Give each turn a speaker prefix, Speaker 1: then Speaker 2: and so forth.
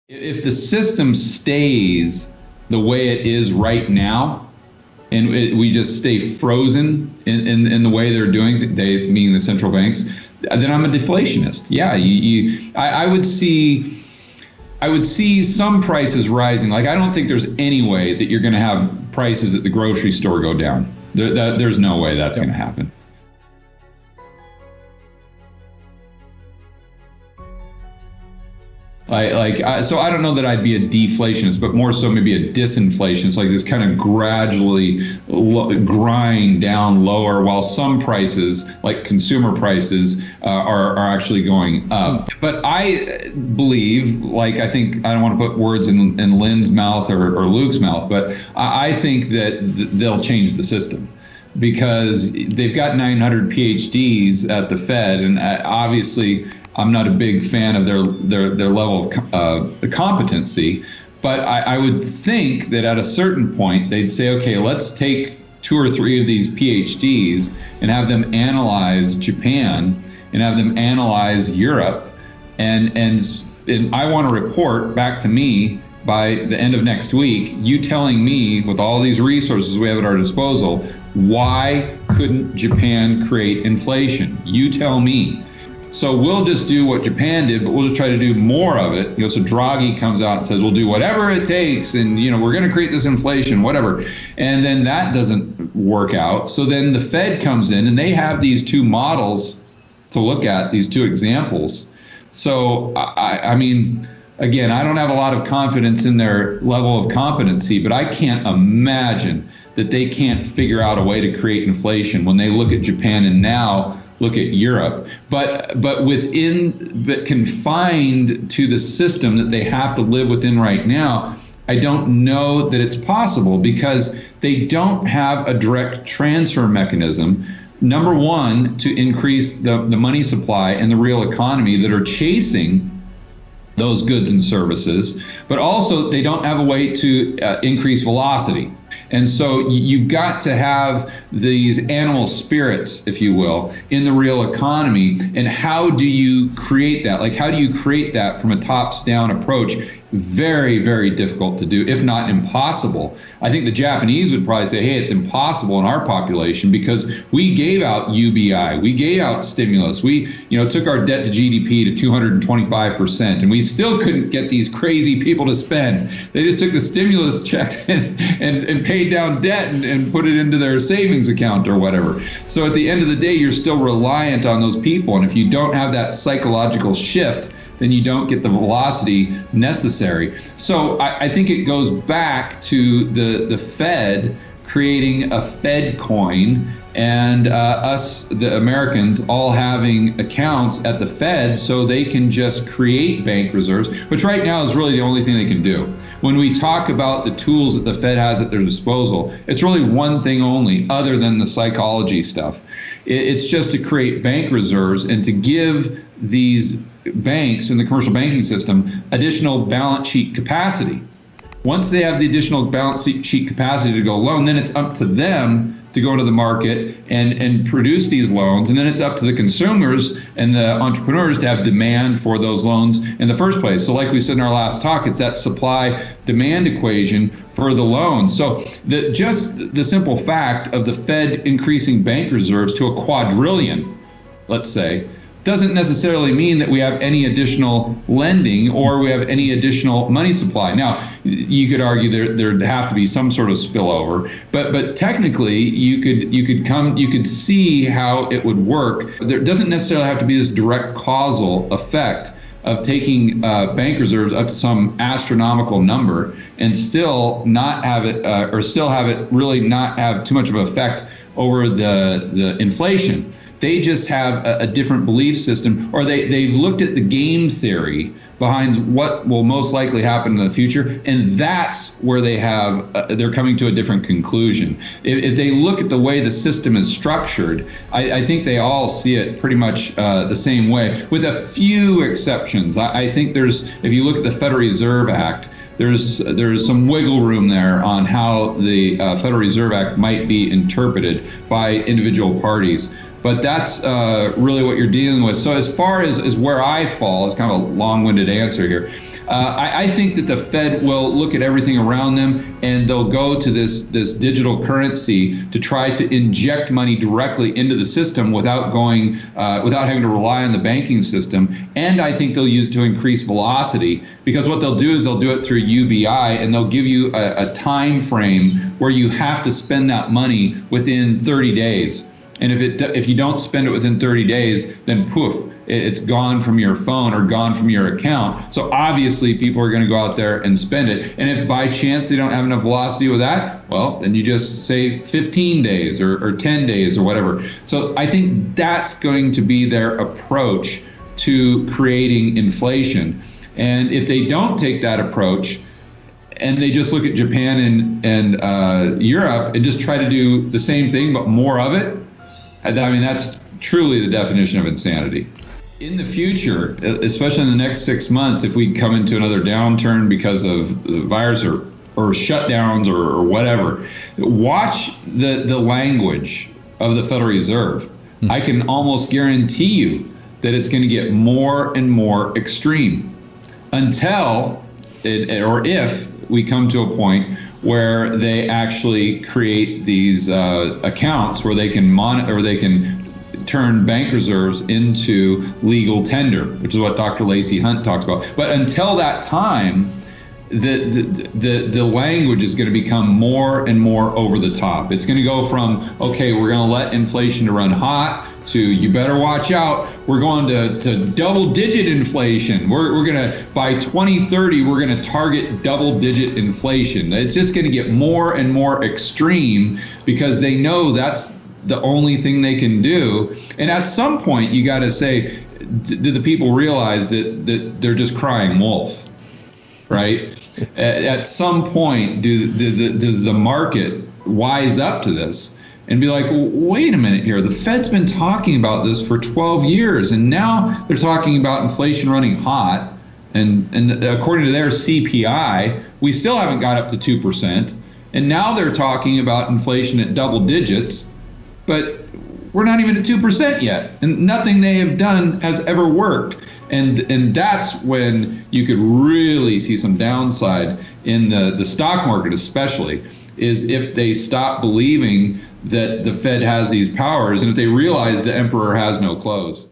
Speaker 1: If the system stays the way it is right now, and we just stay frozen in the way they're doing, they meaning the central banks, then I'm a deflationist. Yeah, I would see some prices rising. Like, I don't think there's any way that you're going to have prices at the grocery store go down. There's no way that's going to happen. So I don't know that I'd be a deflationist, but more so maybe a disinflationist, like just kind of gradually grind down lower while some prices, like consumer prices, are actually going up. But I believe, I think, I don't want to put words in Lynn's mouth or Luke's mouth, but I think that they'll change the system, because they've got 900 PhDs at the Fed, and obviously I'm not a big fan of their level of competency, but I would think that at a certain point they'd say, okay, let's take 2 or 3 of these PhDs and have them analyze Japan and have them analyze Europe, and I want to report back to me by the end of next week, you telling me, with all these resources we have at our disposal, why couldn't Japan create inflation? You tell me. So we'll just do what Japan did, but we'll just try to do more of it. So Draghi comes out and says, we'll do whatever it takes, and we're going to create this inflation, whatever. And then that doesn't work out. So then the Fed comes in, and they have these 2 models to look at, these 2 examples. So I mean, again, I don't have a lot of confidence in their level of competency, but I can't imagine that they can't figure out a way to create inflation when they look at Japan and now look at Europe, but confined to the system that they have to live within right now. I don't know that it's possible, because they don't have a direct transfer mechanism, number one, to increase the money supply and the real economy that are chasing those goods and services, but also they don't have a way to increase velocity. And so you've got to have these animal spirits, if you will, in the real economy. And how do you create that? Like, how do you create that from a tops-down approach? Very, very difficult to do, if not impossible. I think the Japanese would probably say, hey, it's impossible in our population, because we gave out UBI, we gave out stimulus, we took our debt to GDP to 225%, and we still couldn't get these crazy people to spend. They just took the stimulus checks and paid down debt and put it into their savings account or whatever. So at the end of the day, you're still reliant on those people. And if you don't have that psychological shift, then you don't get the velocity necessary. So I think it goes back to the Fed creating a Fed coin, and us, the Americans, all having accounts at the Fed so they can just create bank reserves, which right now is really the only thing they can do. When we talk about the tools that the Fed has at their disposal, it's really one thing only, other than the psychology stuff. It's just to create bank reserves and to give these banks in the commercial banking system additional balance sheet capacity. Once they have the additional balance sheet capacity to go loan, then it's up to them to go into the market and produce these loans. And then it's up to the consumers and the entrepreneurs to have demand for those loans in the first place. So like we said in our last talk, it's that supply-demand equation for the loans. So just the simple fact of the Fed increasing bank reserves to a quadrillion, let's say, doesn't necessarily mean that we have any additional lending or we have any additional money supply. Now, you could argue there'd have to be some sort of spillover, but technically you could see how it would work. There doesn't necessarily have to be this direct causal effect of taking bank reserves up to some astronomical number and still not have it, or still have it really not have too much of an effect over the inflation. They just have a different belief system, or they've looked at the game theory behind what will most likely happen in the future, and that's where they're coming to a different conclusion. If they look at the way the system is structured, I think they all see it pretty much the same way, with a few exceptions. I think if you look at the Federal Reserve Act, there's some wiggle room there on how the Federal Reserve Act might be interpreted by individual parties. But that's really what you're dealing with. So as far as where I fall, it's kind of a long-winded answer here. I think that the Fed will look at everything around them, and they'll go to this digital currency to try to inject money directly into the system without having to rely on the banking system. And I think they'll use it to increase velocity, because what they'll do is they'll do it through UBI, and they'll give you a time frame where you have to spend that money within 30 days. And if you don't spend it within 30 days, then poof, it's gone from your phone or gone from your account. So obviously people are going to go out there and spend it. And if by chance they don't have enough velocity with that, well, then you just say 15 days or 10 days or whatever. So I think that's going to be their approach to creating inflation. And if they don't take that approach, and they just look at Japan and Europe and just try to do the same thing but more of it, I mean, that's truly the definition of insanity. In the future, especially in the next 6 months, if we come into another downturn because of the virus or shutdowns or whatever, watch the language of the Federal Reserve. I can almost guarantee you that it's going to get more and more extreme until or if we come to a point where they actually create these accounts where they can monitor, or they can turn bank reserves into legal tender, which is what Dr. Lacey Hunt talks about. But until that time, the language is going to become more and more over the top. It's going to go from, okay, we're going to let inflation to run hot, to you better watch out, we're going to double-digit inflation. We're going to, by 2030, we're going to target double-digit inflation. It's just going to get more and more extreme because they know that's the only thing they can do. And at some point, you got to say, do the people realize that they're just crying wolf, right? At some point, does the market wise up to this and be like, well, wait a minute here, the Fed's been talking about this for 12 years, and now they're talking about inflation running hot, and according to their CPI, we still haven't got up to 2%, and now they're talking about inflation at double digits, but we're not even at 2% yet, and nothing they have done has ever worked. And that's when you could really see some downside in the stock market, especially, is if they stop believing that the Fed has these powers, and if they realize the emperor has no clothes.